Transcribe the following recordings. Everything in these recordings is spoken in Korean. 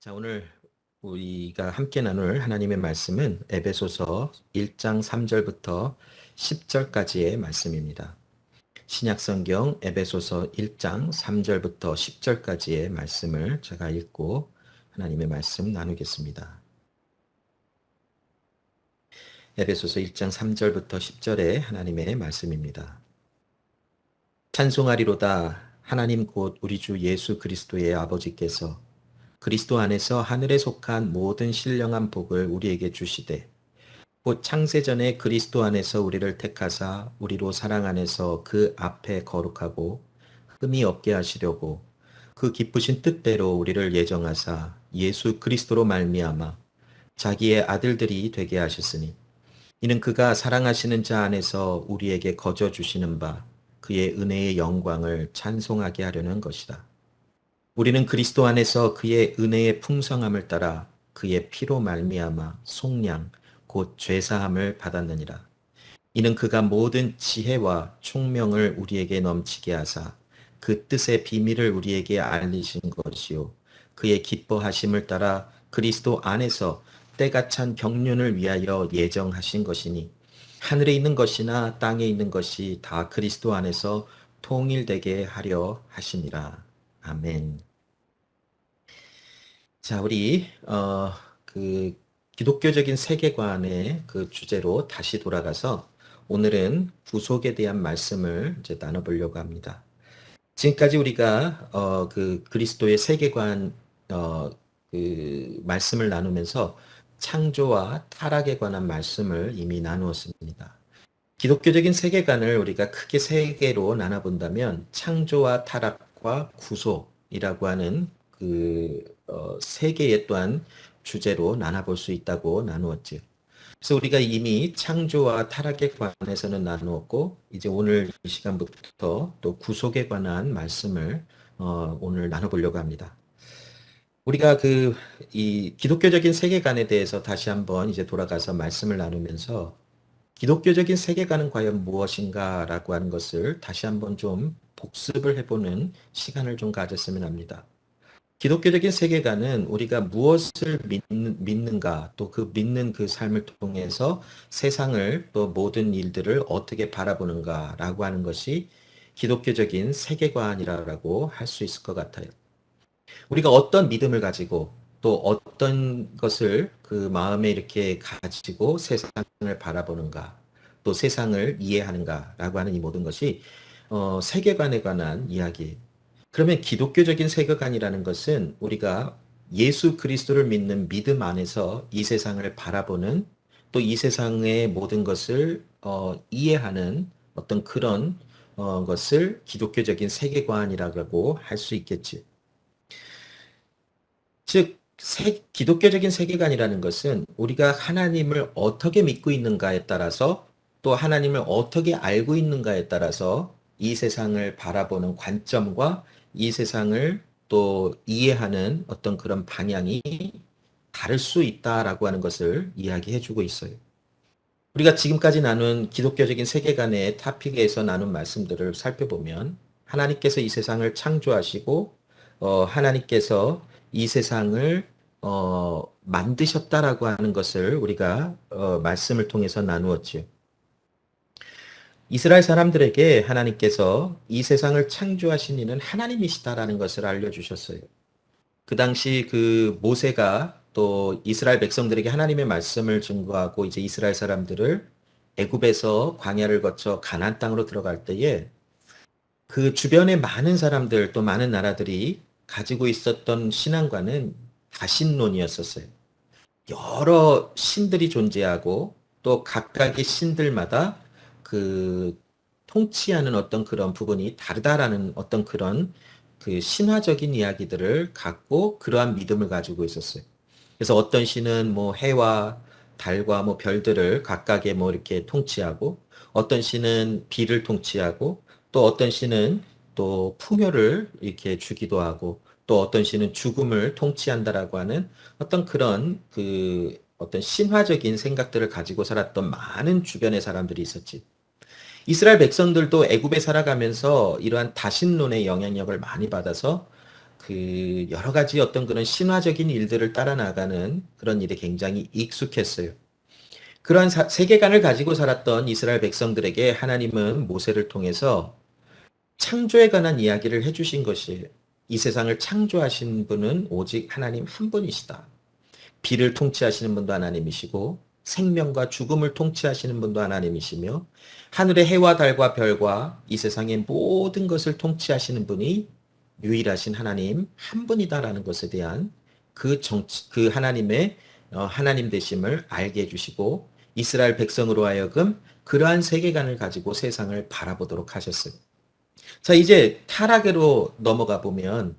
자, 오늘 우리가 함께 나눌 하나님의 말씀은 에베소서 1장 3절부터 10절까지의 말씀입니다. 신약성경 에베소서 1장 3절부터 10절까지의 말씀을 제가 읽고 하나님의 말씀 나누겠습니다. 에베소서 1장 3절부터 10절의 하나님의 말씀입니다. 찬송하리로다 하나님 곧 우리 주 예수 그리스도의 아버지께서 그리스도 안에서 하늘에 속한 모든 신령한 복을 우리에게 주시되 곧 창세전에 그리스도 안에서 우리를 택하사 우리로 사랑 안에서 그 앞에 거룩하고 흠이 없게 하시려고 그 기쁘신 뜻대로 우리를 예정하사 예수 그리스도로 말미암아 자기의 아들들이 되게 하셨으니 이는 그가 사랑하시는 자 안에서 우리에게 거저 주시는 바 그의 은혜의 영광을 찬송하게 하려는 것이다. 우리는 그리스도 안에서 그의 은혜의 풍성함을 따라 그의 피로 말미암아 속량 곧 죄사함을 받았느니라. 이는 그가 모든 지혜와 총명을 우리에게 넘치게 하사 그 뜻의 비밀을 우리에게 알리신 것이요 그의 기뻐하심을 따라 그리스도 안에서 때가 찬 경륜을 위하여 예정하신 것이니 하늘에 있는 것이나 땅에 있는 것이 다 그리스도 안에서 통일되게 하려 하시니라. 아멘. 자, 우리 그 기독교적인 세계관의 그 주제로 다시 돌아가서 오늘은 구속에 대한 말씀을 이제 나눠보려고 합니다. 지금까지 우리가 그 그리스도의 세계관 그 말씀을 나누면서 창조와 타락에 관한 말씀을 이미 나누었습니다. 기독교적인 세계관을 우리가 크게 세 개로 나눠본다면 창조와 타락과 구속이라고 하는 세 개의 또한 주제로 나눠볼 수 있다고 나누었죠. 그래서 우리가 이미 창조와 타락에 관해서는 나누었고 이제 오늘 이 시간부터 또 구속에 관한 말씀을 오늘 나눠보려고 합니다. 우리가 이 기독교적인 세계관에 대해서 다시 한번 이제 돌아가서 말씀을 나누면서 기독교적인 세계관은 과연 무엇인가라고 하는 것을 다시 한번 좀 복습을 해보는 시간을 좀 가졌으면 합니다. 기독교적인 세계관은 우리가 무엇을 믿는가, 또 그 믿는 그 삶을 통해서 세상을 또 모든 일들을 어떻게 바라보는가라고 하는 것이 기독교적인 세계관이라고 할 수 있을 것 같아요. 우리가 어떤 믿음을 가지고 또 어떤 것을 그 마음에 이렇게 가지고 세상을 바라보는가, 또 세상을 이해하는가라고 하는 이 모든 것이 세계관에 관한 이야기. 그러면 기독교적인 세계관이라는 것은 우리가 예수 그리스도를 믿는 믿음 안에서 이 세상을 바라보는 또 이 세상의 모든 것을 이해하는 어떤 그런 것을 기독교적인 세계관이라고 할 수 있겠지. 즉, 기독교적인 세계관이라는 것은 우리가 하나님을 어떻게 믿고 있는가에 따라서 또 하나님을 어떻게 알고 있는가에 따라서 이 세상을 바라보는 관점과 이 세상을 또 이해하는 어떤 그런 방향이 다를 수 있다라고 하는 것을 이야기해 주고 있어요. 우리가 지금까지 나눈 기독교적인 세계관의 토픽에서 나눈 말씀들을 살펴보면 하나님께서 이 세상을 창조하시고 하나님께서 이 세상을 만드셨다라고 하는 것을 우리가 말씀을 통해서 나누었지요. 이스라엘 사람들에게 하나님께서 이 세상을 창조하신 이는 하나님이시다라는 것을 알려주셨어요. 그 당시 그 모세가 또 이스라엘 백성들에게 하나님의 말씀을 증거하고 이제 이스라엘 사람들을 애굽에서 광야를 거쳐 가나안 땅으로 들어갈 때에 그 주변에 많은 사람들 또 많은 나라들이 가지고 있었던 신앙과는 다신론이었었어요. 여러 신들이 존재하고 또 각각의 신들마다 그 통치하는 어떤 그런 부분이 다르다라는 어떤 그런 그 신화적인 이야기들을 갖고 그러한 믿음을 가지고 있었어요. 그래서 어떤 신은 뭐 해와 달과 뭐 별들을 각각의 뭐 이렇게 통치하고 어떤 신은 비를 통치하고 또 어떤 신은 또 풍요를 이렇게 주기도 하고 또 어떤 신은 죽음을 통치한다라고 하는 어떤 그런 그 어떤 신화적인 생각들을 가지고 살았던 많은 주변의 사람들이 있었지. 이스라엘 백성들도 애굽에 살아가면서 이러한 다신론의 영향력을 많이 받아서 여러 가지 어떤 그런 신화적인 일들을 따라 나가는 그런 일에 굉장히 익숙했어요. 그러한 세계관을 가지고 살았던 이스라엘 백성들에게 하나님은 모세를 통해서 창조에 관한 이야기를 해주신 것이에요. 이 세상을 창조하신 분은 오직 하나님 한 분이시다. 비를 통치하시는 분도 하나님이시고 생명과 죽음을 통치하시는 분도 하나님이시며 하늘의 해와 달과 별과 이 세상의 모든 것을 통치하시는 분이 유일하신 하나님 한 분이다라는 것에 대한 그 하나님의 하나님 되심을 알게 해주시고 이스라엘 백성으로 하여금 그러한 세계관을 가지고 세상을 바라보도록 하셨어요. 자, 이제 타락으로 넘어가 보면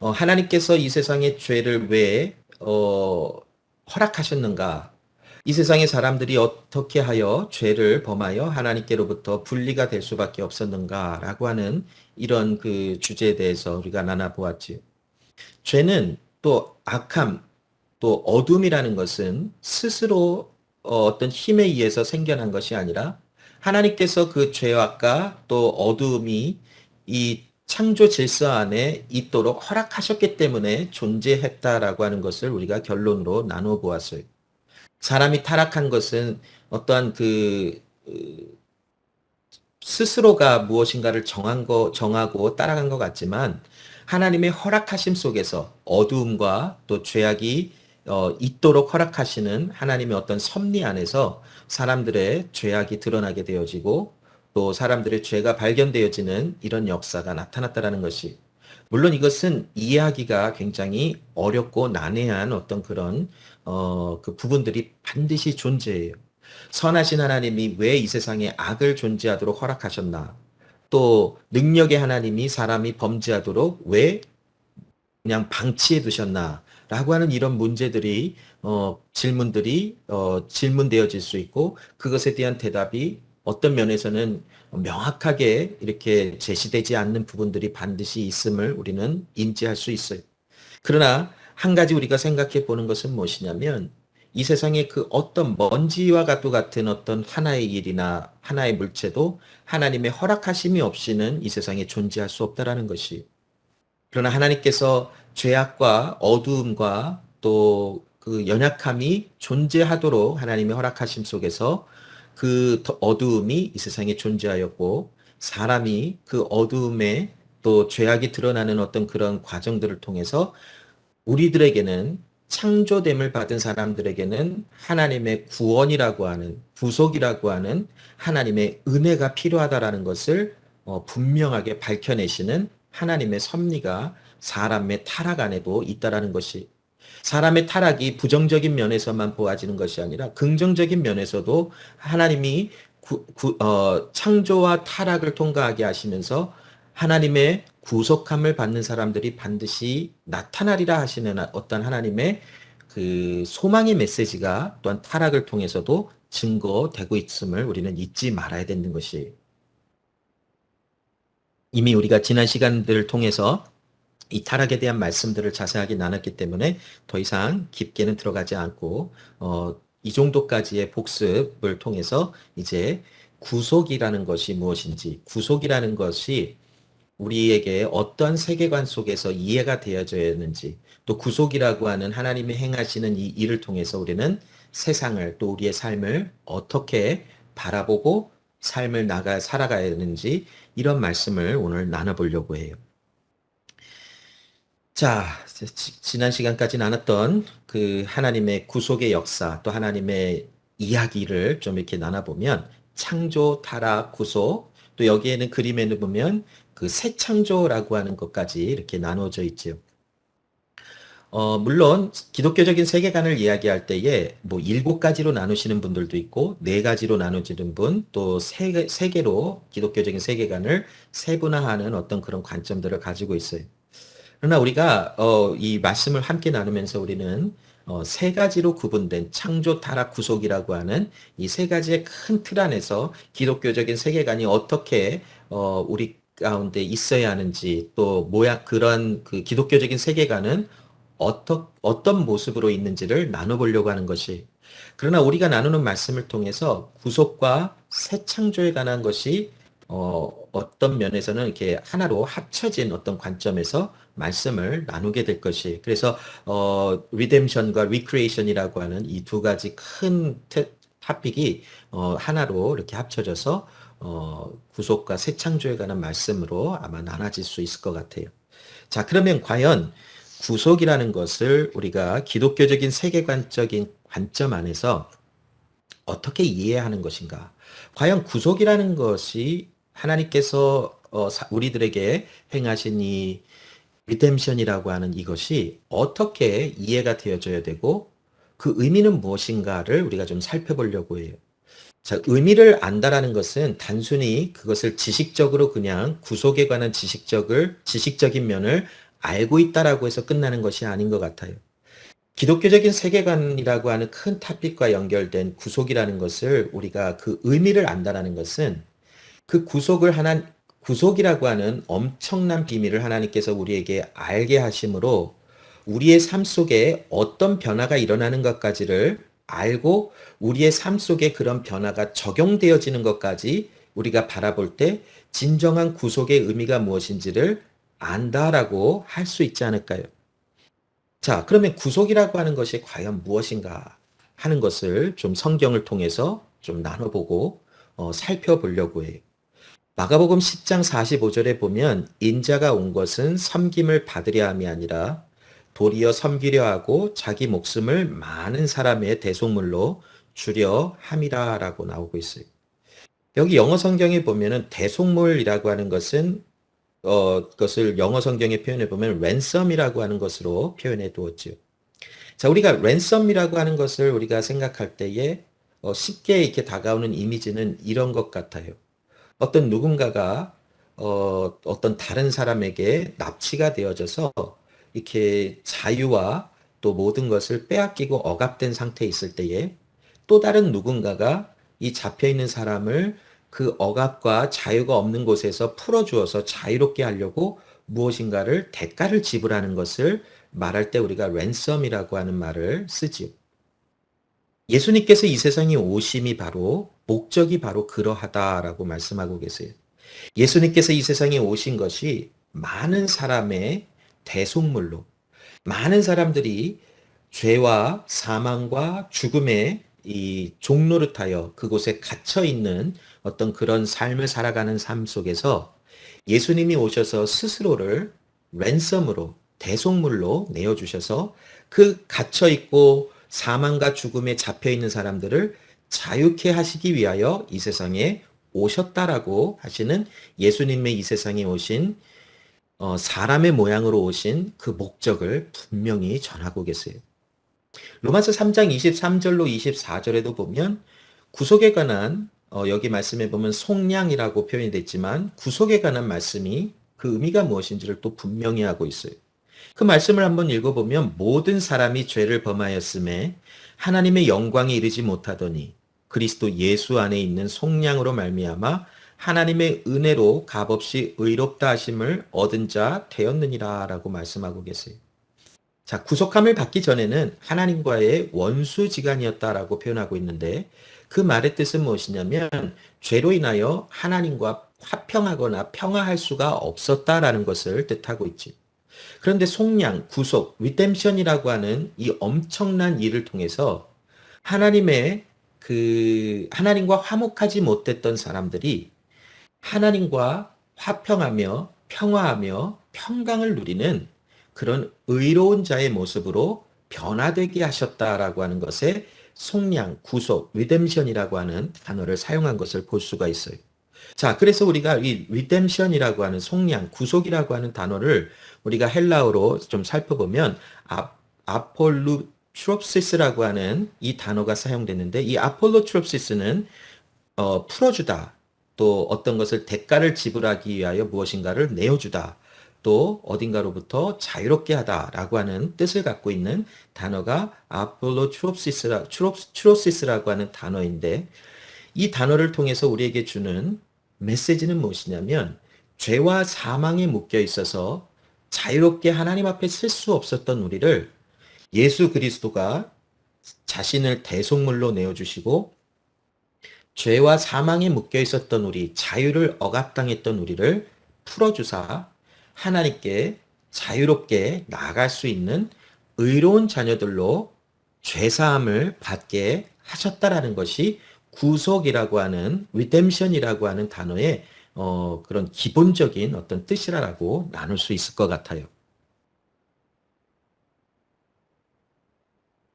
하나님께서 이 세상의 죄를 왜 허락하셨는가? 이 세상의 사람들이 어떻게 하여 죄를 범하여 하나님께로부터 분리가 될 수밖에 없었는가라고 하는 이런 그 주제에 대해서 우리가 나눠보았지요. 죄는 또 악함, 또 어둠이라는 것은 스스로 어떤 힘에 의해서 생겨난 것이 아니라 하나님께서 그 죄악과 또 어둠이 이 창조 질서 안에 있도록 허락하셨기 때문에 존재했다라고 하는 것을 우리가 결론으로 나누어 보았어요. 사람이 타락한 것은 어떠한 스스로가 무엇인가를 정하고 따라간 것 같지만 하나님의 허락하심 속에서 어두움과 또 죄악이 있도록 허락하시는 하나님의 어떤 섭리 안에서 사람들의 죄악이 드러나게 되어지고 또 사람들의 죄가 발견되어지는 이런 역사가 나타났다라는 것이, 물론 이것은 이해하기가 굉장히 어렵고 난해한 어떤 그런 그 부분들이 반드시 존재해요. 선하신 하나님이 왜 이 세상에 악을 존재하도록 허락하셨나? 또 능력의 하나님이 사람이 범죄하도록 왜 그냥 방치해 두셨나? 라고 하는 이런 문제들이 질문들이 질문되어질 수 있고 그것에 대한 대답이 어떤 면에서는 명확하게 이렇게 제시되지 않는 부분들이 반드시 있음을 우리는 인지할 수 있어요. 그러나 한 가지 우리가 생각해 보는 것은 무엇이냐면 이 세상에 그 어떤 먼지와 같은 어떤 하나의 일이나 하나의 물체도 하나님의 허락하심이 없이는 이 세상에 존재할 수 없다라는 것이. 그러나 하나님께서 죄악과 어두움과 또 그 연약함이 존재하도록 하나님의 허락하심 속에서 그 어두움이 이 세상에 존재하였고 사람이 그 어두움에 또 죄악이 드러나는 어떤 그런 과정들을 통해서 우리들에게는 창조됨을 받은 사람들에게는 하나님의 구원이라고 하는 구속이라고 하는 하나님의 은혜가 필요하다라는 것을 분명하게 밝혀내시는 하나님의 섭리가 사람의 타락 안에도 있다라는 것이, 사람의 타락이 부정적인 면에서만 보아지는 것이 아니라 긍정적인 면에서도 하나님이 창조와 타락을 통과하게 하시면서 하나님의 구속함을 받는 사람들이 반드시 나타나리라 하시는 어떤 하나님의 그 소망의 메시지가 또한 타락을 통해서도 증거되고 있음을 우리는 잊지 말아야 되는 것이, 이미 우리가 지난 시간들을 통해서 이 타락에 대한 말씀들을 자세하게 나눴기 때문에 더 이상 깊게는 들어가지 않고 이 정도까지의 복습을 통해서 이제 구속이라는 것이 무엇인지, 구속이라는 것이 우리에게 어떠한 세계관 속에서 이해가 되어져야 하는지, 또 구속이라고 하는 하나님이 행하시는 이 일을 통해서 우리는 세상을 또 우리의 삶을 어떻게 바라보고 삶을 살아가야 하는지, 이런 말씀을 오늘 나눠보려고 해요. 자, 지난 시간까지 나눴던 그 하나님의 구속의 역사, 또 하나님의 이야기를 좀 이렇게 나눠보면 창조, 타락, 구속, 또 여기에는 그림에는 보면 그 새 창조라고 하는 것까지 이렇게 나누어져 있죠. 물론 기독교적인 세계관을 이야기할 때에 뭐 7가지로 나누시는 분들도 있고 4가지로 나누시는 분, 또 3개로 기독교적인 세계관을 세분화하는 어떤 그런 관점들을 가지고 있어요. 그러나 우리가 이 말씀을 함께 나누면서 우리는 3가지로 구분된 창조, 타락, 구속이라고 하는 이 3가지의 큰 틀 안에서 기독교적인 세계관이 어떻게 우리 가운데 있어야 하는지, 또 그런 그 기독교적인 세계관은 어떤 모습으로 있는지를 나눠보려고 하는 것이, 그러나 우리가 나누는 말씀을 통해서 구속과 새 창조에 관한 것이 어떤 면에서는 이렇게 하나로 합쳐진 어떤 관점에서 말씀을 나누게 될 것이. 그래서 리뎀션과 리크리에이션이라고 하는 이 두 가지 큰 토픽이 하나로 이렇게 합쳐져서 구속과 새 창조에 관한 말씀으로 아마 나눠질 수 있을 것 같아요. 자, 그러면 과연 구속이라는 것을 우리가 기독교적인 세계관적인 관점 안에서 어떻게 이해하는 것인가? 과연 구속이라는 것이 하나님께서 우리들에게 행하신 이 리뎀션이라고 하는 이것이 어떻게 이해가 되어져야 되고 그 의미는 무엇인가를 우리가 좀 살펴보려고 해요. 자, 의미를 안다라는 것은 단순히 그것을 지식적으로 그냥 구속에 관한 지식적인 면을 알고 있다라고 해서 끝나는 것이 아닌 것 같아요. 기독교적인 세계관이라고 하는 큰 토픽과 연결된 구속이라는 것을 우리가 그 의미를 안다라는 것은 그 구속이라고 하는 엄청난 비밀을 하나님께서 우리에게 알게 하심으로 우리의 삶 속에 어떤 변화가 일어나는 것까지를 알고 우리의 삶 속에 그런 변화가 적용되어지는 것까지 우리가 바라볼 때 진정한 구속의 의미가 무엇인지를 안다라고 할 수 있지 않을까요? 자, 그러면 구속이라고 하는 것이 과연 무엇인가 하는 것을 좀 성경을 통해서 좀 나눠보고 살펴보려고 해요. 마가복음 10장 45절에 보면 인자가 온 것은 섬김을 받으려 함이 아니라 도리어 섬기려 하고 자기 목숨을 많은 사람의 대속물로 주려 함이라라고 나오고 있어요. 여기 영어 성경에 보면은 대속물이라고 하는 것은 그것을 영어 성경에 표현해 보면 랜섬이라고 하는 것으로 표현해 두었지요. 자, 우리가 랜섬이라고 하는 것을 우리가 생각할 때에 쉽게 이렇게 다가오는 이미지는 이런 것 같아요. 어떤 누군가가 어떤 다른 사람에게 납치가 되어져서 이렇게 자유와 또 모든 것을 빼앗기고 억압된 상태에 있을 때에 또 다른 누군가가 이 잡혀 있는 사람을 그 억압과 자유가 없는 곳에서 풀어주어서 자유롭게 하려고 무엇인가를 대가를 지불하는 것을 말할 때 우리가 랜섬이라고 하는 말을 쓰지요. 예수님께서 이 세상에 오심이 바로 목적이 바로 그러하다라고 말씀하고 계세요. 예수님께서 이 세상에 오신 것이 많은 사람의 대속물로 많은 사람들이 죄와 사망과 죽음의 이 종노릇하여 그곳에 갇혀 있는 어떤 그런 삶을 살아가는 삶 속에서 예수님이 오셔서 스스로를 랜섬으로 대속물로 내어 주셔서 그 갇혀 있고 사망과 죽음에 잡혀 있는 사람들을 자유케 하시기 위하여 이 세상에 오셨다라고 하시는 예수님의 이 세상에 오신 사람의 모양으로 오신 그 목적을 분명히 전하고 계세요. 로마서 3장 23절로 24절에도 보면 구속에 관한 여기 말씀에 보면 속량이라고 표현이 됐지만 구속에 관한 말씀이 그 의미가 무엇인지를 또 분명히 하고 있어요. 그 말씀을 한번 읽어보면 모든 사람이 죄를 범하였음에 하나님의 영광에 이르지 못하더니 그리스도 예수 안에 있는 속량으로 말미암아 하나님의 은혜로 값없이 의롭다 하심을 얻은 자 되었느니라라고 말씀하고 계세요. 자, 구속함을 받기 전에는 하나님과의 원수지간이었다라고 표현하고 있는데 그 말의 뜻은 무엇이냐면 죄로 인하여 하나님과 화평하거나 평화할 수가 없었다라는 것을 뜻하고 있지. 그런데 속량, 구속, 리뎀션이라고 하는 이 엄청난 일을 통해서 하나님과 화목하지 못했던 사람들이 하나님과 화평하며 평화하며 평강을 누리는 그런 의로운 자의 모습으로 변화되게 하셨다라고 하는 것에 속량, 구속, 리뎀션이라고 하는 단어를 사용한 것을 볼 수가 있어요. 자, 그래서 우리가 이 리뎀션이라고 하는 속량, 구속이라고 하는 단어를 우리가 헬라어로 좀 살펴보면 아폴루트롭시스라고 하는 이 단어가 사용됐는데 이 아폴로트롭시스는 풀어주다, 또 어떤 것을 대가를 지불하기 위하여 무엇인가를 내어주다, 또 어딘가로부터 자유롭게 하다라고 하는 뜻을 갖고 있는 단어가 아폴로트로시스라고 하는 단어인데 이 단어를 통해서 우리에게 주는 메시지는 무엇이냐면 죄와 사망에 묶여 있어서 자유롭게 하나님 앞에 설 수 없었던 우리를 예수 그리스도가 자신을 대속물로 내어주시고 죄와 사망에 묶여 있었던 우리, 자유를 억압당했던 우리를 풀어주사 하나님께 자유롭게 나아갈 수 있는 의로운 자녀들로 죄사함을 받게 하셨다라는 것이 구속이라고 하는, 리뎀션이라고 하는 단어의 그런 기본적인 어떤 뜻이라고 나눌 수 있을 것 같아요.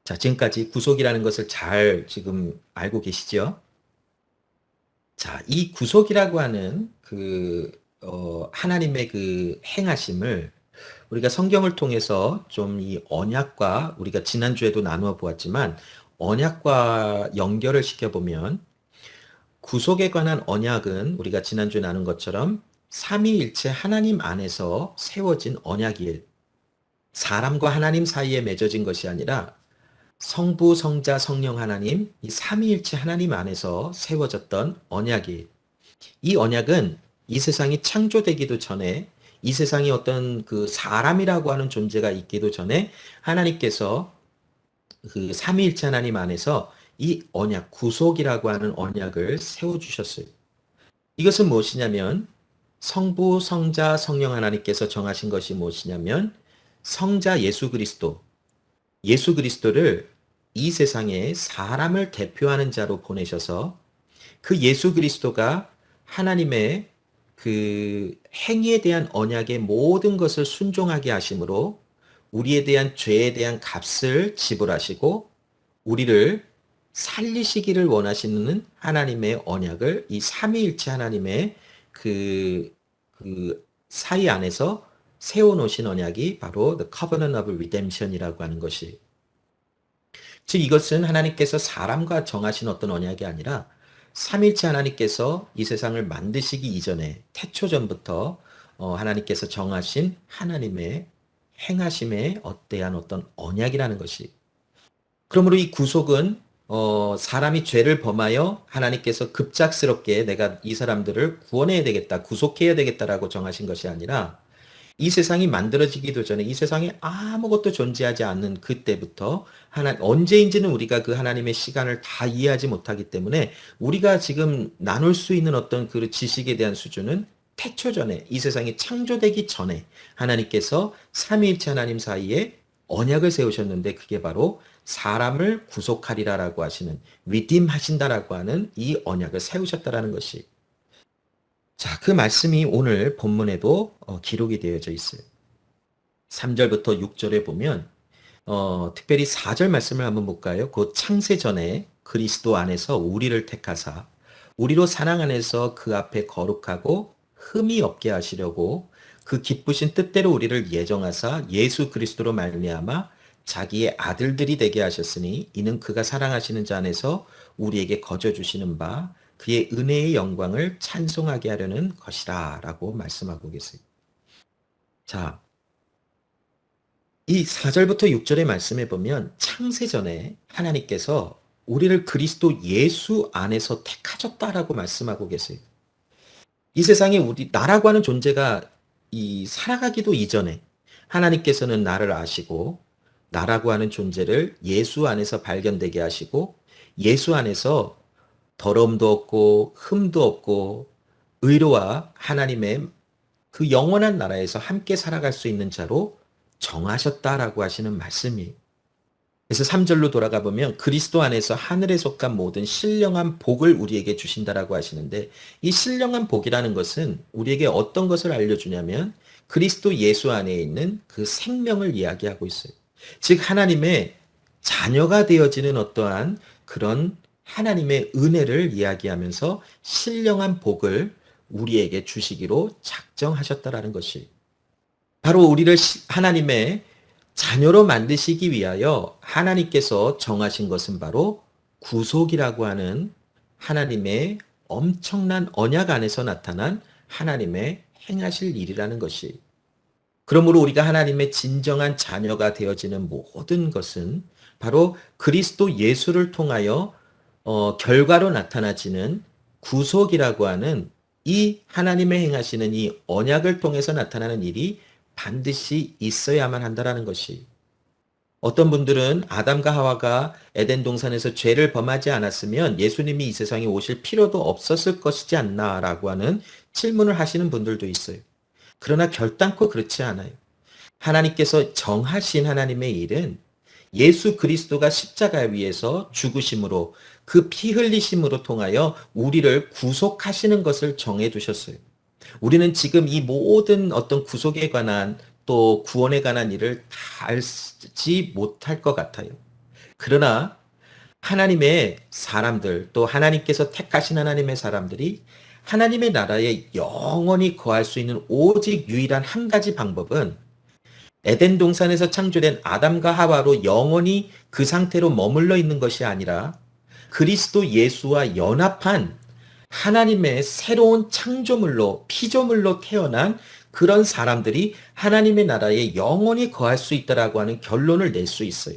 자, 지금까지 구속이라는 것을 잘 지금 알고 계시죠? 자, 이 구속이라고 하는 하나님의 그 행하심을 우리가 성경을 통해서 좀 이 언약과, 우리가 지난주에도 나누어 보았지만, 언약과 연결을 시켜보면, 구속에 관한 언약은 우리가 지난주에 나눈 것처럼 삼위일체 하나님 안에서 세워진 언약이에요. 사람과 하나님 사이에 맺어진 것이 아니라 성부, 성자, 성령 하나님, 이 삼위일체 하나님 안에서 세워졌던 언약이에요. 이 언약은 이 세상이 창조되기도 전에, 이 세상에 어떤 그 사람이라고 하는 존재가 있기도 전에 하나님께서 그 삼위일체 하나님 안에서 이 언약, 구속이라고 하는 언약을 세워주셨어요. 이것은 무엇이냐면, 성부, 성자, 성령 하나님께서 정하신 것이 무엇이냐면, 성자 예수 그리스도, 예수 그리스도를 이 세상에 사람을 대표하는 자로 보내셔서 그 예수 그리스도가 하나님의 그 행위에 대한 언약의 모든 것을 순종하게 하심으로 우리에 대한 죄에 대한 값을 지불하시고 우리를 살리시기를 원하시는 하나님의 언약을, 이 삼위일체 하나님의 그 사이 안에서 세워놓으신 언약이 바로 The Covenant of Redemption이라고 하는 것이, 즉 이것은 하나님께서 사람과 정하신 어떤 언약이 아니라 삼일체 하나님께서 이 세상을 만드시기 이전에, 태초전부터 하나님께서 정하신 하나님의 행하심에 대한 어떤 언약이라는 것이, 그러므로 이 구속은 사람이 죄를 범하여 하나님께서 급작스럽게 내가 이 사람들을 구원해야 되겠다, 구속해야 되겠다라고 정하신 것이 아니라, 이 세상이 만들어지기도 전에, 이 세상에 아무것도 존재하지 않는 그때부터 언제인지는 우리가 그 하나님의 시간을 다 이해하지 못하기 때문에 우리가 지금 나눌 수 있는 어떤 그 지식에 대한 수준은 태초전에, 이 세상이 창조되기 전에 하나님께서 삼위일체 하나님 사이에 언약을 세우셨는데, 그게 바로 사람을 구속하리라라고 하시는, 리딤 하신다라고 하는 이 언약을 세우셨다라는 것이, 자, 그 말씀이 오늘 본문에도 기록이 되어져 있어요. 3절부터 6절에 보면 특별히 4절 말씀을 한번 볼까요? 곧 창세 전에 그리스도 안에서 우리를 택하사 우리로 사랑 안에서 그 앞에 거룩하고 흠이 없게 하시려고 그 기쁘신 뜻대로 우리를 예정하사 예수 그리스도로 말미암아 자기의 아들들이 되게 하셨으니 이는 그가 사랑하시는 자 안에서 우리에게 거저 주시는 바 그의 은혜의 영광을 찬송하게 하려는 것이라 라고 말씀하고 계세요. 자, 이 4절부터 6절의 말씀에 보면 창세전에 하나님께서 우리를 그리스도 예수 안에서 택하셨다라고 말씀하고 계세요. 이 세상에 나라고 하는 존재가 살아가기도 이전에 하나님께서는 나를 아시고 나라고 하는 존재를 예수 안에서 발견되게 하시고 예수 안에서 더러움도 없고 흠도 없고 의로와 하나님의 그 영원한 나라에서 함께 살아갈 수 있는 자로 정하셨다라고 하시는 말씀이, 그래서 3절로 돌아가 보면 그리스도 안에서 하늘에 속한 모든 신령한 복을 우리에게 주신다라고 하시는데, 이 신령한 복이라는 것은 우리에게 어떤 것을 알려주냐면 그리스도 예수 안에 있는 그 생명을 이야기하고 있어요. 즉 하나님의 자녀가 되어지는 어떠한 그런 하나님의 은혜를 이야기하면서 신령한 복을 우리에게 주시기로 작정하셨다라는 것이, 바로 우리를 하나님의 자녀로 만드시기 위하여 하나님께서 정하신 것은 바로 구속이라고 하는 하나님의 엄청난 언약 안에서 나타난 하나님의 행하실 일이라는 것이, 그러므로 우리가 하나님의 진정한 자녀가 되어지는 모든 것은 바로 그리스도 예수를 통하여 결과로 나타나지는 구속이라고 하는 이 하나님의 행하시는 이 언약을 통해서 나타나는 일이 반드시 있어야만 한다라는 것이, 어떤 분들은 아담과 하와가 에덴 동산에서 죄를 범하지 않았으면 예수님이 이 세상에 오실 필요도 없었을 것이지 않나라고 하는 질문을 하시는 분들도 있어요. 그러나 결단코 그렇지 않아요. 하나님께서 정하신 하나님의 일은 예수 그리스도가 십자가 위에서 죽으심으로 그 피 흘리심으로 통하여 우리를 구속하시는 것을 정해 두셨어요. 우리는 지금 이 모든 어떤 구속에 관한 또 구원에 관한 일을 다 알지 못할 것 같아요. 그러나 하나님의 사람들, 또 하나님께서 택하신 하나님의 사람들이 하나님의 나라에 영원히 거할 수 있는 오직 유일한 한 가지 방법은 에덴 동산에서 창조된 아담과 하와로 영원히 그 상태로 머물러 있는 것이 아니라 그리스도 예수와 연합한 하나님의 새로운 창조물로, 피조물로 태어난 그런 사람들이 하나님의 나라에 영원히 거할 수 있다라고 하는 결론을 낼 수 있어요.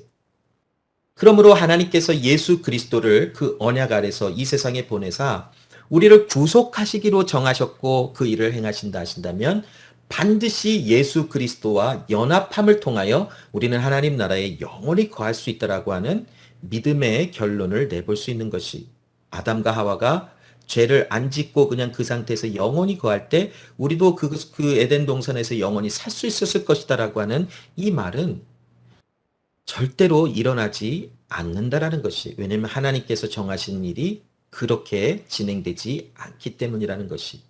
그러므로 하나님께서 예수 그리스도를 그 언약 아래서 이 세상에 보내사 우리를 구속하시기로 정하셨고 그 일을 행하신다 하신다면 반드시 예수 그리스도와 연합함을 통하여 우리는 하나님 나라에 영원히 거할 수 있다라고 하는 믿음의 결론을 내볼 수 있는 것이, 아담과 하와가 죄를 안 짓고 그냥 그 상태에서 영원히 거할 때 우리도 그 에덴 동산에서 영원히 살 수 있었을 것이다라고 하는 이 말은 절대로 일어나지 않는다라는 것이, 왜냐하면 하나님께서 정하신 일이 그렇게 진행되지 않기 때문이라는 것이.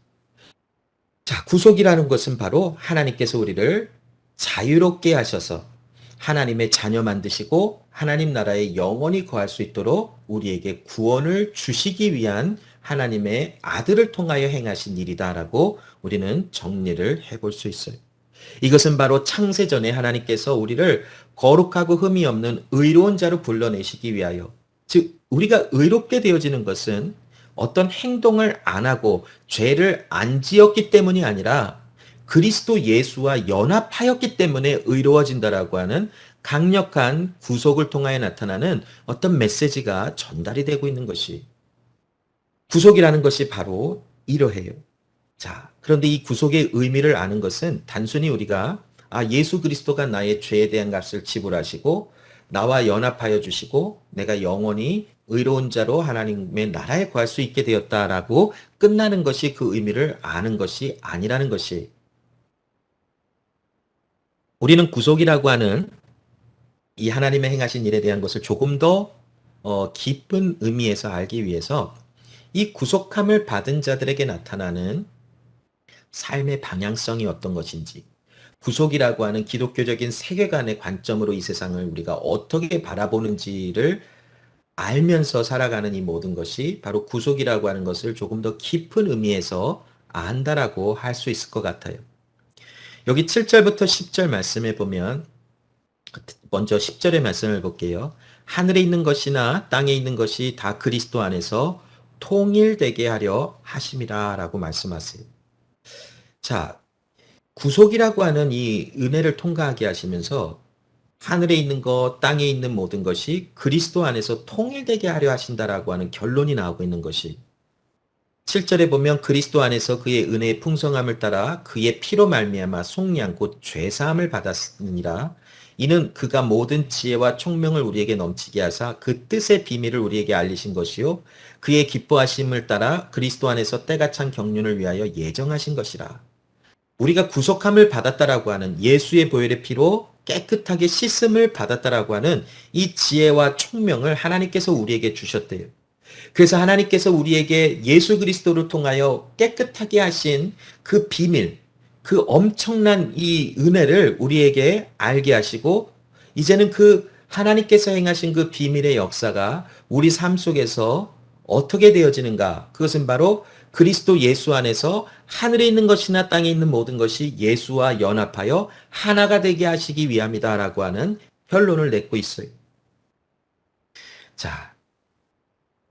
자, 구속이라는 것은 바로 하나님께서 우리를 자유롭게 하셔서 하나님의 자녀 만드시고 하나님 나라에 영원히 거할 수 있도록 우리에게 구원을 주시기 위한 하나님의 아들을 통하여 행하신 일이다라고 우리는 정리를 해볼 수 있어요. 이것은 바로 창세전에 하나님께서 우리를 거룩하고 흠이 없는 의로운 자로 불러내시기 위하여, 즉 우리가 의롭게 되어지는 것은 어떤 행동을 안 하고 죄를 안 지었기 때문이 아니라 그리스도 예수와 연합하였기 때문에 의로워진다라고 하는 강력한 구속을 통하여 나타나는 어떤 메시지가 전달이 되고 있는 것이, 구속이라는 것이 바로 이러해요. 자, 그런데 이 구속의 의미를 아는 것은 단순히 우리가 예수 그리스도가 나의 죄에 대한 값을 지불하시고 나와 연합하여 주시고 내가 영원히 의로운 자로 하나님의 나라에 거할 수 있게 되었다라고 끝나는 것이 그 의미를 아는 것이 아니라는 것이, 우리는 구속이라고 하는 이 하나님의 행하신 일에 대한 것을 조금 더 깊은 의미에서 알기 위해서 이 구속함을 받은 자들에게 나타나는 삶의 방향성이 어떤 것인지, 구속이라고 하는 기독교적인 세계관의 관점으로 이 세상을 우리가 어떻게 바라보는지를 알면서 살아가는 이 모든 것이 바로 구속이라고 하는 것을 조금 더 깊은 의미에서 안다라고 할 수 있을 것 같아요. 여기 7절부터 10절 말씀에 보면, 먼저 10절의 말씀을 볼게요. 하늘에 있는 것이나 땅에 있는 것이 다 그리스도 안에서 통일되게 하려 하심이라 라고 말씀하세요. 자, 구속이라고 하는 이 은혜를 통과하게 하시면서 하늘에 있는 것, 땅에 있는 모든 것이 그리스도 안에서 통일되게 하려 하신다라고 하는 결론이 나오고 있는 것이, 7절에 보면 그리스도 안에서 그의 은혜의 풍성함을 따라 그의 피로 말미암아 속량 곧 죄사함을 받았느니라. 이는 그가 모든 지혜와 총명을 우리에게 넘치게 하사 그 뜻의 비밀을 우리에게 알리신 것이요 그의 기뻐하심을 따라 그리스도 안에서 때가 찬 경륜을 위하여 예정하신 것이라. 우리가 구속함을 받았다라고 하는, 예수의 보혈의 피로 깨끗하게 씻음을 받았다라고 하는 이 지혜와 총명을 하나님께서 우리에게 주셨대요. 그래서 하나님께서 우리에게 예수 그리스도를 통하여 깨끗하게 하신 그 비밀, 그 엄청난 이 은혜를 우리에게 알게 하시고, 이제는 그 하나님께서 행하신 그 비밀의 역사가 우리 삶 속에서 어떻게 되어지는가? 그것은 바로 그리스도 예수 안에서 하늘에 있는 것이나 땅에 있는 모든 것이 예수와 연합하여 하나가 되게 하시기 위함이다라고 하는 결론을 내고 있어요. 자,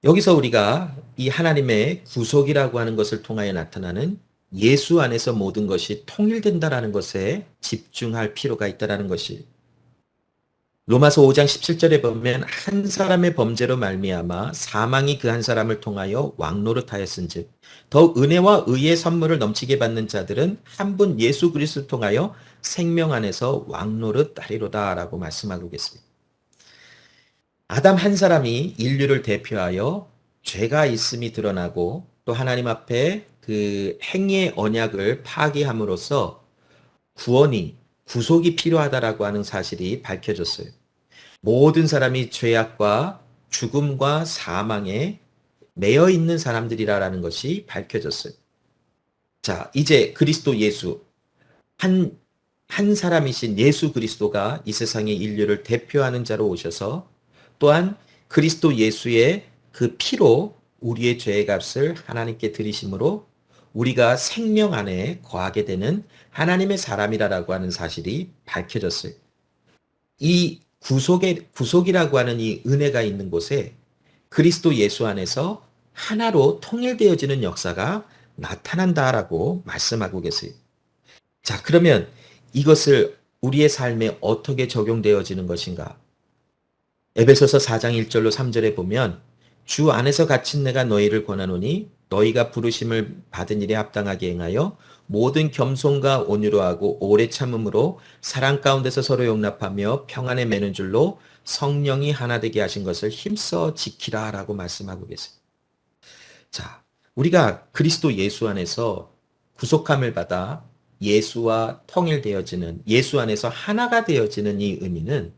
여기서 우리가 이 하나님의 구속이라고 하는 것을 통하여 나타나는 예수 안에서 모든 것이 통일된다라는 것에 집중할 필요가 있다라는 것이, 로마서 5장 17절에 보면 한 사람의 범죄로 말미암아 사망이 그 한 사람을 통하여 왕노릇하였은즉 더욱 은혜와 의의 선물을 넘치게 받는 자들은 한 분 예수 그리스도를 통하여 생명 안에서 왕노릇하리로다라고 말씀하고 계십니다. 아담 한 사람이 인류를 대표하여 죄가 있음이 드러나고 또 하나님 앞에 그 행위의 언약을 파기함으로써 구원이 구속이 필요하다라고 하는 사실이 밝혀졌어요. 모든 사람이 죄악과 죽음과 사망에 매여 있는 사람들이라는 것이 밝혀졌어요. 자, 이제 그리스도 예수, 한, 한 사람이신 예수 그리스도가 이 세상의 인류를 대표하는 자로 오셔서 또한 그리스도 예수의 그 피로 우리의 죄의 값을 하나님께 드리심으로 우리가 생명 안에 거하게 되는 하나님의 사람이라고 하는 사실이 밝혀졌어요. 이 구속이라고 하는 이 은혜가 있는 곳에 그리스도 예수 안에서 하나로 통일되어지는 역사가 나타난다라고 말씀하고 계세요. 자, 그러면 이것을 우리의 삶에 어떻게 적용되어지는 것인가? 에베소서 4장 1절로 3절에 보면 주 안에서 갇힌 내가 너희를 권하노니 너희가 부르심을 받은 일에 합당하게 행하여 모든 겸손과 온유로 하고 오래 참음으로 사랑 가운데서 서로 용납하며 평안에 매는 줄로 성령이 하나 되게 하신 것을 힘써 지키라라고 말씀하고 계세요. 자, 우리가 그리스도 예수 안에서 구속함을 받아 예수와 통일되어지는 예수 안에서 하나가 되어지는 이 의미는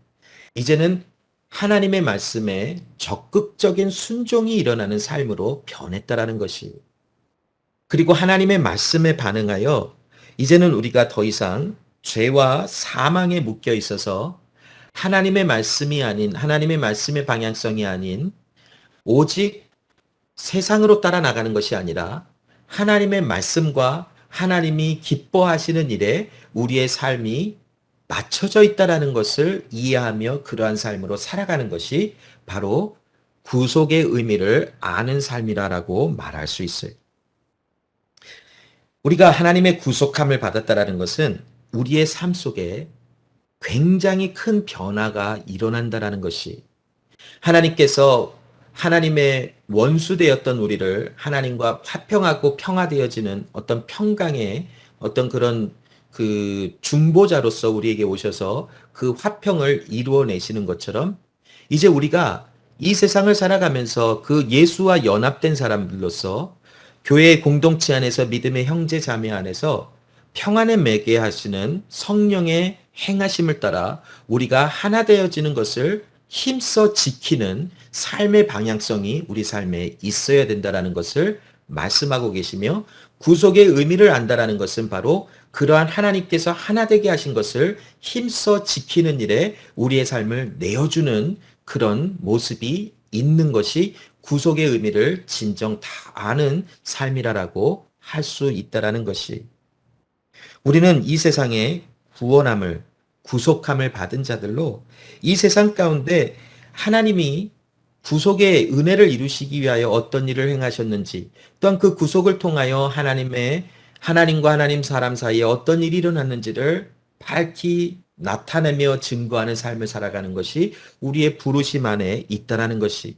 이제는 하나님의 말씀에 적극적인 순종이 일어나는 삶으로 변했다라는 것이 그리고 하나님의 말씀에 반응하여 이제는 우리가 더 이상 죄와 사망에 묶여 있어서 하나님의 말씀이 아닌 하나님의 말씀의 방향성이 아닌 오직 세상으로 따라 나가는 것이 아니라 하나님의 말씀과 하나님이 기뻐하시는 일에 우리의 삶이 맞춰져 있다라는 것을 이해하며 그러한 삶으로 살아가는 것이 바로 구속의 의미를 아는 삶이라고 말할 수 있어요. 우리가 하나님의 구속함을 받았다라는 것은 우리의 삶 속에 굉장히 큰 변화가 일어난다라는 것이 하나님께서 하나님의 원수되었던 우리를 하나님과 화평하고 평화되어지는 어떤 평강의 어떤 그런 그 중보자로서 우리에게 오셔서 그 화평을 이루어내시는 것처럼 이제 우리가 이 세상을 살아가면서 그 예수와 연합된 사람들로서 교회의 공동체 안에서 믿음의 형제 자매 안에서 평안에 매게 하시는 성령의 행하심을 따라 우리가 하나 되어지는 것을 힘써 지키는 삶의 방향성이 우리 삶에 있어야 된다라는 것을 말씀하고 계시며 구속의 의미를 안다라는 것은 바로 그러한 하나님께서 하나 되게 하신 것을 힘써 지키는 일에 우리의 삶을 내어주는 그런 모습이 있는 것이 구속의 의미를 진정 다 아는 삶이라고 할 수 있다라는 것이 우리는 이 세상에 구원함을 구속함을 받은 자들로 이 세상 가운데 하나님이 구속의 은혜를 이루시기 위하여 어떤 일을 행하셨는지 또한 그 구속을 통하여 하나님과 하나님 사람 사이에 어떤 일이 일어났는지를 밝히 나타내며 증거하는 삶을 살아가는 것이 우리의 부르심 안에 있다라는 것이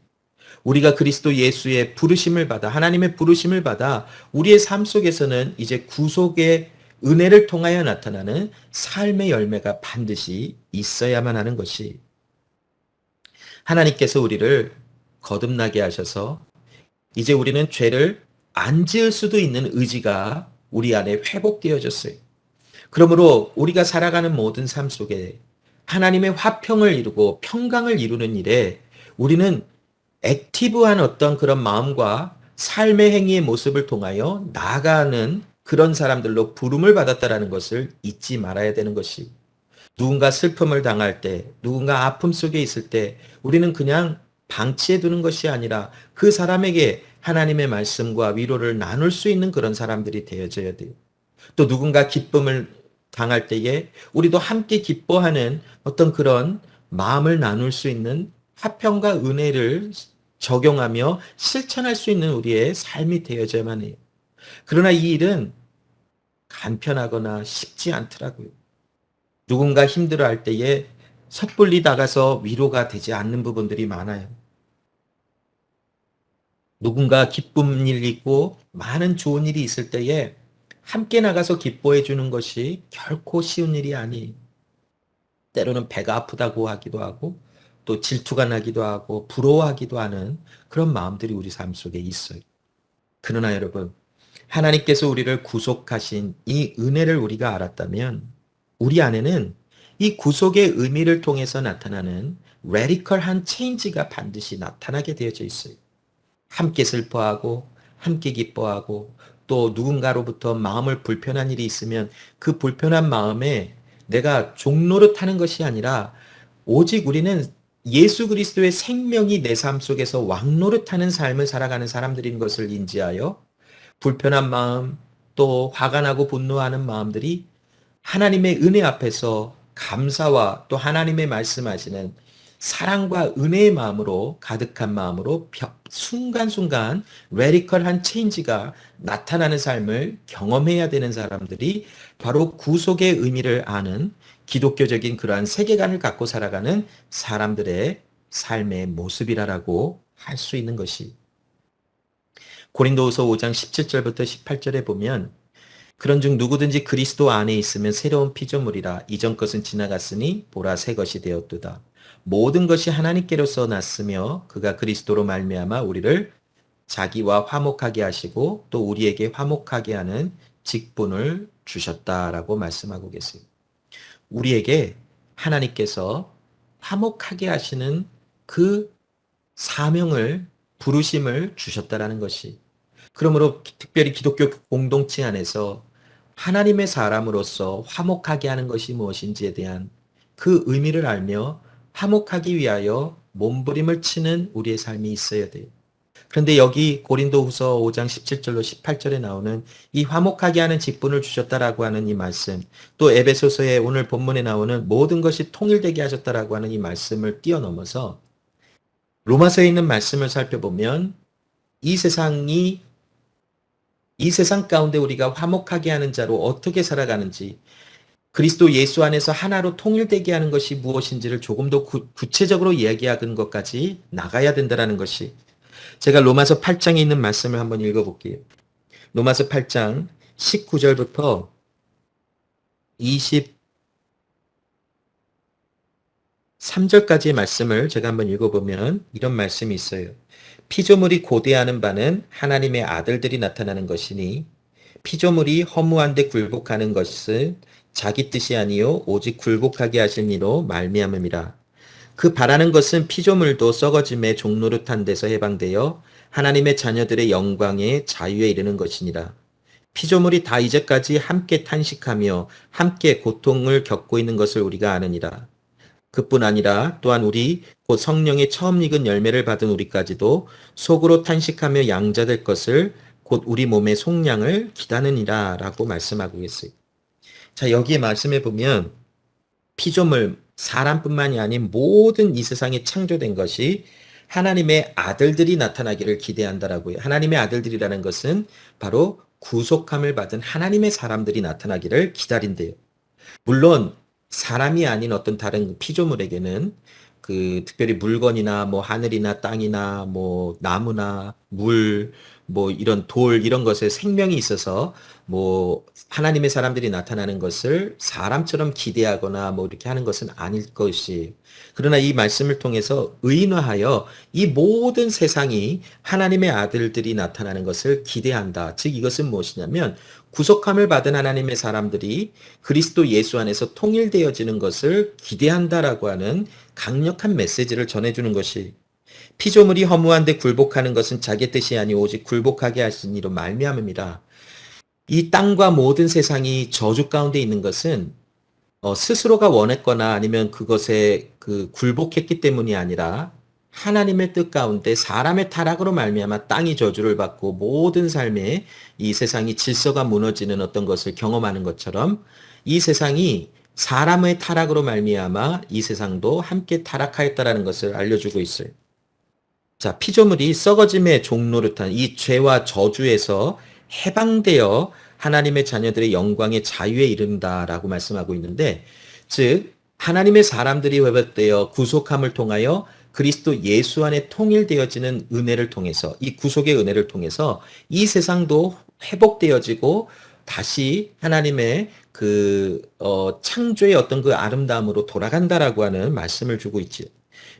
우리가 그리스도 예수의 부르심을 받아 하나님의 부르심을 받아 우리의 삶 속에서는 이제 구속의 은혜를 통하여 나타나는 삶의 열매가 반드시 있어야만 하는 것이 하나님께서 우리를 거듭나게 하셔서 이제 우리는 죄를 안 지을 수도 있는 의지가 우리 안에 회복되어졌어요. 그러므로 우리가 살아가는 모든 삶 속에 하나님의 화평을 이루고 평강을 이루는 일에 우리는 액티브한 어떤 그런 마음과 삶의 행위의 모습을 통하여 나아가는 그런 사람들로 부름을 받았다라는 것을 잊지 말아야 되는 것이 누군가 슬픔을 당할 때, 누군가 아픔 속에 있을 때 우리는 그냥 방치해 두는 것이 아니라 그 사람에게 하나님의 말씀과 위로를 나눌 수 있는 그런 사람들이 되어져야 돼요. 또 누군가 기쁨을 당할 때에 우리도 함께 기뻐하는 어떤 그런 마음을 나눌 수 있는 화평과 은혜를 적용하며 실천할 수 있는 우리의 삶이 되어져야만 해요. 그러나 이 일은 간편하거나 쉽지 않더라고요. 누군가 힘들어할 때에 섣불리 나가서 위로가 되지 않는 부분들이 많아요. 누군가 기쁜 일이 있고 많은 좋은 일이 있을 때에 함께 나가서 기뻐해 주는 것이 결코 쉬운 일이 아니에요. 때로는 배가 아프다고 하기도 하고 또 질투가 나기도 하고 부러워하기도 하는 그런 마음들이 우리 삶 속에 있어요. 그러나 여러분, 하나님께서 우리를 구속하신 이 은혜를 우리가 알았다면 우리 안에는 이 구속의 의미를 통해서 나타나는 레디컬한 체인지가 반드시 나타나게 되어져 있어요. 함께 슬퍼하고 함께 기뻐하고 또 누군가로부터 마음을 불편한 일이 있으면 그 불편한 마음에 내가 종노릇하는 것이 아니라 오직 우리는 예수 그리스도의 생명이 내 삶 속에서 왕노릇하는 삶을 살아가는 사람들인 것을 인지하여 불편한 마음 또 화가 나고 분노하는 마음들이 하나님의 은혜 앞에서 감사와 또 하나님의 말씀하시는 사랑과 은혜의 마음으로 가득한 마음으로 순간순간 레디컬한 체인지가 나타나는 삶을 경험해야 되는 사람들이 바로 구속의 의미를 아는 기독교적인 그러한 세계관을 갖고 살아가는 사람들의 삶의 모습이라고 할 수 있는 것이 고린도후서 5장 17절부터 18절에 보면 그런즉 누구든지 그리스도 안에 있으면 새로운 피조물이라 이전 것은 지나갔으니 보라 새 것이 되었도다. 모든 것이 하나님께로서 났으며 그가 그리스도로 말미암아 우리를 자기와 화목하게 하시고 또 우리에게 화목하게 하는 직분을 주셨다라고 말씀하고 계세요. 우리에게 하나님께서 화목하게 하시는 그 사명을 부르심을 주셨다라는 것이 그러므로 특별히 기독교 공동체 안에서 하나님의 사람으로서 화목하게 하는 것이 무엇인지에 대한 그 의미를 알며 화목하기 위하여 몸부림을 치는 우리의 삶이 있어야 돼요. 그런데 여기 고린도후서 5장 17절로 18절에 나오는 이 화목하게 하는 직분을 주셨다라고 하는 이 말씀, 또 에베소서의 오늘 본문에 나오는 모든 것이 통일되게 하셨다라고 하는 이 말씀을 뛰어넘어서 로마서에 있는 말씀을 살펴보면 이 세상이 이 세상 가운데 우리가 화목하게 하는 자로 어떻게 살아가는지 그리스도 예수 안에서 하나로 통일되게 하는 것이 무엇인지를 조금 더 구체적으로 이야기하는 것까지 나가야 된다는 것이 제가 로마서 8장에 있는 말씀을 한번 읽어볼게요. 로마서 8장 19절부터 23절까지의 말씀을 제가 한번 읽어보면 이런 말씀이 있어요. 피조물이 고대하는 바는 하나님의 아들들이 나타나는 것이니 피조물이 허무한데 굴복하는 것은 자기 뜻이 아니요 오직 굴복하게 하신 이로 말미암음이라. 그 바라는 것은 피조물도 썩어짐의 종노릇한 데서 해방되어 하나님의 자녀들의 영광의 자유에 이르는 것이니라. 피조물이 다 이제까지 함께 탄식하며 함께 고통을 겪고 있는 것을 우리가 아느니라. 그뿐 아니라 또한 우리 곧 성령의 처음 익은 열매를 받은 우리까지도 속으로 탄식하며 양자될 것을 곧 우리 몸의 속량을 기다느니라 라고 말씀하고 계세요. 자, 여기에 말씀해 보면 피조물, 사람뿐만이 아닌 모든 이 세상에 창조된 것이 하나님의 아들들이 나타나기를 기대한다라고요. 하나님의 아들들이라는 것은 바로 구속함을 받은 하나님의 사람들이 나타나기를 기다린대요. 물론 사람이 아닌 어떤 다른 피조물에게는 그 특별히 물건이나 뭐 하늘이나 땅이나 뭐 나무나 물, 뭐 이런 돌 이런 것에 생명이 있어서 뭐 하나님의 사람들이 나타나는 것을 사람처럼 기대하거나 뭐 이렇게 하는 것은 아닐 것이. 그러나 이 말씀을 통해서 의인화하여 이 모든 세상이 하나님의 아들들이 나타나는 것을 기대한다. 즉 이것은 무엇이냐면 구속함을 받은 하나님의 사람들이 그리스도 예수 안에서 통일되어지는 것을 기대한다라고 하는 강력한 메시지를 전해주는 것이 피조물이 허무한데 굴복하는 것은 자기 뜻이 아니 오직 굴복하게 하신 이로 말미암음이라. 이 땅과 모든 세상이 저주 가운데 있는 것은 스스로가 원했거나 아니면 그것에 그 굴복했기 때문이 아니라 하나님의 뜻 가운데 사람의 타락으로 말미암아 땅이 저주를 받고 모든 삶에 이 세상이 질서가 무너지는 어떤 것을 경험하는 것처럼 이 세상이 사람의 타락으로 말미암아 이 세상도 함께 타락하였다라는 것을 알려주고 있어요. 자, 피조물이 썩어짐의 종노릇한 이 죄와 저주에서 해방되어 하나님의 자녀들의 영광의 자유에 이른다라고 말씀하고 있는데, 즉 하나님의 사람들이 회복되어 구속함을 통하여 그리스도 예수 안에 통일되어지는 은혜를 통해서 이 구속의 은혜를 통해서 이 세상도 회복되어지고 다시 하나님의 그 창조의 어떤 그 아름다움으로 돌아간다라고 하는 말씀을 주고 있지요.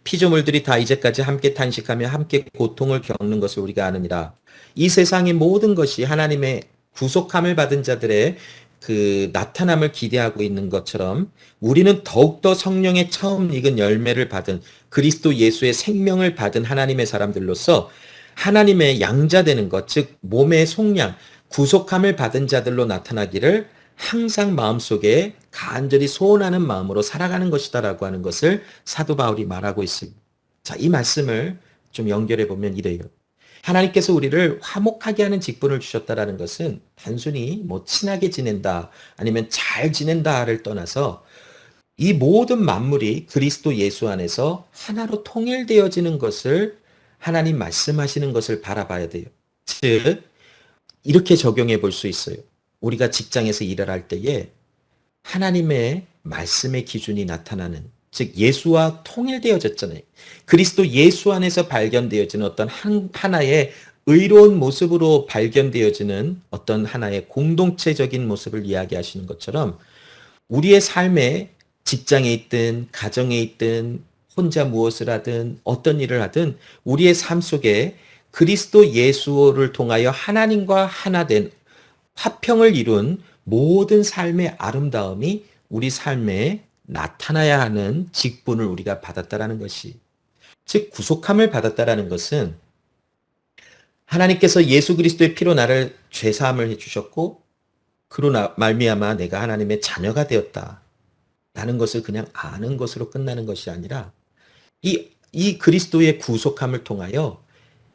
피조물들이 다 이제까지 함께 탄식하며 함께 고통을 겪는 것을 우리가 아느니라. 이 세상의 모든 것이 하나님의 구속함을 받은 자들의 그 나타남을 기대하고 있는 것처럼 우리는 더욱더 성령의 처음 익은 열매를 받은 그리스도 예수의 생명을 받은 하나님의 사람들로서 하나님의 양자되는 것, 즉 몸의 속량, 구속함을 받은 자들로 나타나기를 항상 마음속에 간절히 소원하는 마음으로 살아가는 것이다라고 하는 것을 사도 바울이 말하고 있습니다. 자, 이 말씀을 좀 연결해 보면 이래요. 하나님께서 우리를 화목하게 하는 직분을 주셨다라는 것은 단순히 뭐 친하게 지낸다 아니면 잘 지낸다를 떠나서 이 모든 만물이 그리스도 예수 안에서 하나로 통일되어지는 것을 하나님 말씀하시는 것을 바라봐야 돼요. 즉 이렇게 적용해 볼 수 있어요. 우리가 직장에서 일을 할 때에 하나님의 말씀의 기준이 나타나는, 즉 예수와 통일되어졌잖아요. 그리스도 예수 안에서 발견되어지는 어떤 하나의 의로운 모습으로 발견되어지는 어떤 하나의 공동체적인 모습을 이야기하시는 것처럼 우리의 삶에 직장에 있든 가정에 있든 혼자 무엇을 하든 어떤 일을 하든 우리의 삶 속에 그리스도 예수를 통하여 하나님과 하나 된 화평을 이룬 모든 삶의 아름다움이 우리 삶에 나타나야 하는 직분을 우리가 받았다라는 것이, 즉 구속함을 받았다라는 것은 하나님께서 예수 그리스도의 피로 나를 죄 사함을 해 주셨고 그로 말미암아 내가 하나님의 자녀가 되었다 라는 것을 그냥 아는 것으로 끝나는 것이 아니라 이 그리스도의 구속함을 통하여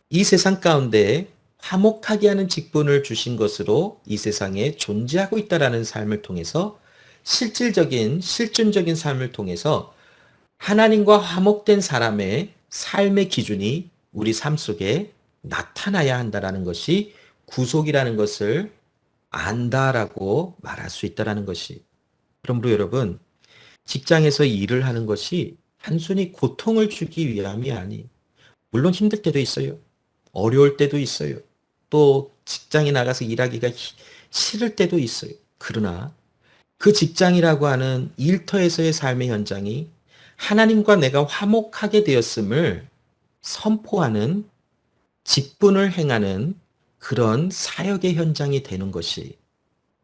이 세상 가운데 화목하게 하는 직분을 주신 것으로 이 세상에 존재하고 있다라는 삶을 통해서 실질적인 실존적인 삶을 통해서 하나님과 화목된 사람의 삶의 기준이 우리 삶 속에 나타나야 한다라는 것이 구속이라는 것을 안다라고 말할 수 있다라는 것이. 그러므로 여러분, 직장에서 일을 하는 것이 단순히 고통을 주기 위함이 아니, 물론 힘들 때도 있어요. 어려울 때도 있어요. 또 직장에 나가서 일하기가 싫을 때도 있어요. 그러나 그 직장이라고 하는 일터에서의 삶의 현장이 하나님과 내가 화목하게 되었음을 선포하는 직분을 행하는 그런 사역의 현장이 되는 것이,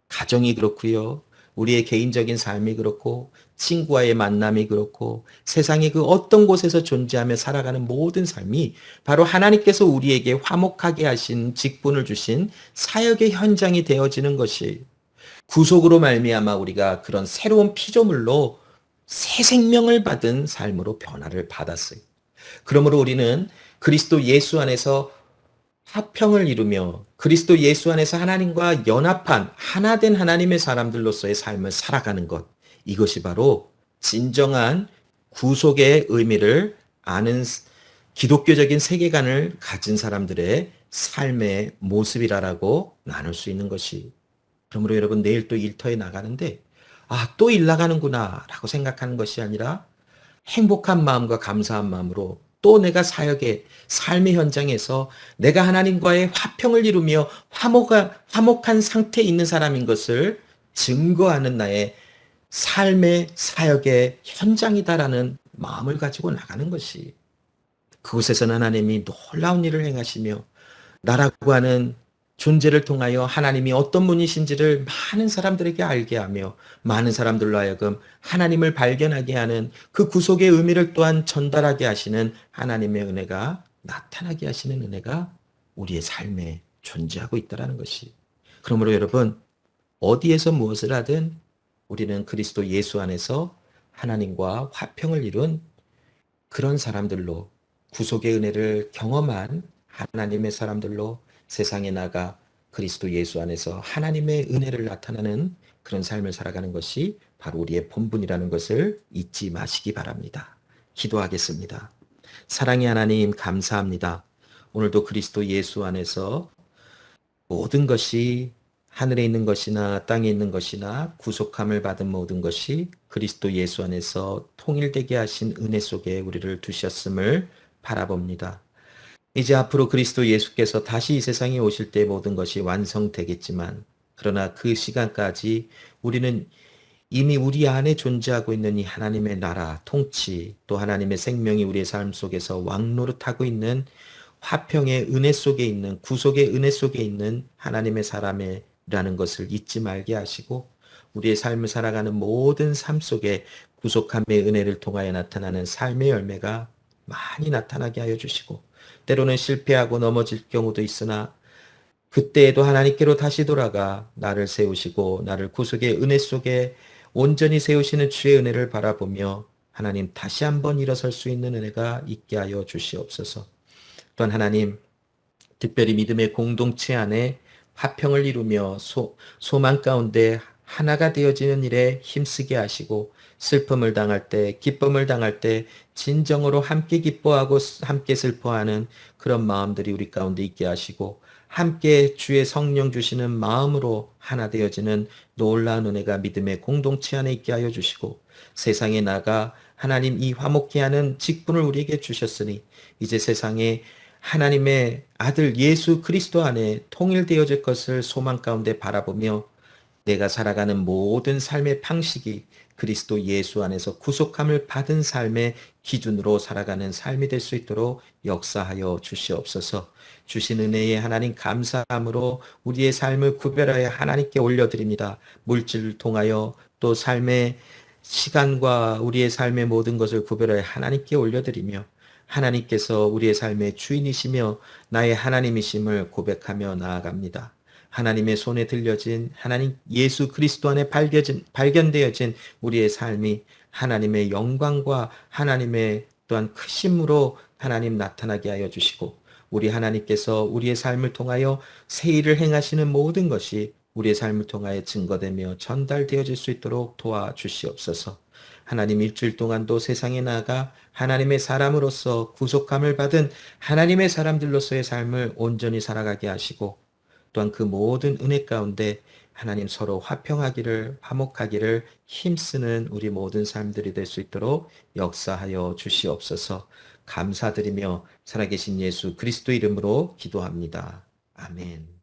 가정이 그렇고요. 우리의 개인적인 삶이 그렇고 친구와의 만남이 그렇고 세상의 그 어떤 곳에서 존재하며 살아가는 모든 삶이 바로 하나님께서 우리에게 화목하게 하신 직분을 주신 사역의 현장이 되어지는 것이, 구속으로 말미암아 우리가 그런 새로운 피조물로 새 생명을 받은 삶으로 변화를 받았어요. 그러므로 우리는 그리스도 예수 안에서 화평을 이루며 그리스도 예수 안에서 하나님과 연합한 하나 된 하나님의 사람들로서의 삶을 살아가는 것, 이것이 바로 진정한 구속의 의미를 아는 기독교적인 세계관을 가진 사람들의 삶의 모습이라고 나눌 수 있는 것이. 그러므로 여러분, 내일 또 일터에 나가는데 또 일 나가는구나 라고 생각하는 것이 아니라 행복한 마음과 감사한 마음으로 또 내가 사역의 삶의 현장에서 내가 하나님과의 화평을 이루며 화목한 상태에 있는 사람인 것을 증거하는 나의 삶의 사역의 현장이다라는 마음을 가지고 나가는 것이, 그곳에서는 하나님이 놀라운 일을 행하시며 나라고 하는 존재를 통하여 하나님이 어떤 분이신지를 많은 사람들에게 알게 하며 많은 사람들로 하여금 하나님을 발견하게 하는 그 구속의 의미를 또한 전달하게 하시는 하나님의 은혜가 나타나게 하시는 은혜가 우리의 삶에 존재하고 있다는 것이. 그러므로 여러분, 어디에서 무엇을 하든 우리는 그리스도 예수 안에서 하나님과 화평을 이룬 그런 사람들로, 구속의 은혜를 경험한 하나님의 사람들로 세상에 나가 그리스도 예수 안에서 하나님의 은혜를 나타내는 그런 삶을 살아가는 것이 바로 우리의 본분이라는 것을 잊지 마시기 바랍니다. 기도하겠습니다. 사랑의 하나님, 감사합니다. 오늘도 그리스도 예수 안에서 모든 것이, 하늘에 있는 것이나 땅에 있는 것이나 구속함을 받은 모든 것이 그리스도 예수 안에서 통일되게 하신 은혜 속에 우리를 두셨음을 바라봅니다. 이제 앞으로 그리스도 예수께서 다시 이 세상에 오실 때 모든 것이 완성되겠지만, 그러나 그 시간까지 우리는 이미 우리 안에 존재하고 있는 이 하나님의 나라, 통치, 또 하나님의 생명이 우리의 삶 속에서 왕노릇하고 있는 화평의 은혜 속에 있는, 구속의 은혜 속에 있는 하나님의 사람이라는 것을 잊지 말게 하시고, 우리의 삶을 살아가는 모든 삶 속에 구속함의 은혜를 통하여 나타나는 삶의 열매가 많이 나타나게 하여 주시고, 때로는 실패하고 넘어질 경우도 있으나 그때에도 하나님께로 다시 돌아가 나를 세우시고 나를 구속의 은혜 속에 온전히 세우시는 주의 은혜를 바라보며 하나님 다시 한번 일어설 수 있는 은혜가 있게 하여 주시옵소서. 또한 하나님, 특별히 믿음의 공동체 안에 화평을 이루며 소망 가운데 하나가 되어지는 일에 힘쓰게 하시고, 슬픔을 당할 때, 기쁨을 당할 때 진정으로 함께 기뻐하고 함께 슬퍼하는 그런 마음들이 우리 가운데 있게 하시고, 함께 주의 성령 주시는 마음으로 하나 되어지는 놀라운 은혜가 믿음의 공동체 안에 있게 하여 주시고, 세상에 나가 하나님 이 화목케 하는 직분을 우리에게 주셨으니 이제 세상에 하나님의 아들 예수 그리스도 안에 통일되어질 것을 소망 가운데 바라보며 내가 살아가는 모든 삶의 방식이 그리스도 예수 안에서 구속함을 받은 삶의 기준으로 살아가는 삶이 될 수 있도록 역사하여 주시옵소서. 주신 은혜에 하나님 감사함으로 우리의 삶을 구별하여 하나님께 올려드립니다. 물질을 통하여 또 삶의 시간과 우리의 삶의 모든 것을 구별하여 하나님께 올려드리며, 하나님께서 우리의 삶의 주인이시며 나의 하나님이심을 고백하며 나아갑니다. 하나님의 손에 들려진 하나님 예수 그리스도 안에 발견되어진 우리의 삶이 하나님의 영광과 하나님의 또한 크심으로 하나님 나타나게 하여 주시고, 우리 하나님께서 우리의 삶을 통하여 새 일을 행하시는 모든 것이 우리의 삶을 통하여 증거되며 전달되어질 수 있도록 도와주시옵소서. 하나님, 일주일 동안도 세상에 나아가 하나님의 사람으로서 구속함을 받은 하나님의 사람들로서의 삶을 온전히 살아가게 하시고, 또한 그 모든 은혜 가운데 하나님 서로 화평하기를, 화목하기를 힘쓰는 우리 모든 삶들이 될 수 있도록 역사하여 주시옵소서. 감사드리며 살아계신 예수 그리스도 이름으로 기도합니다. 아멘.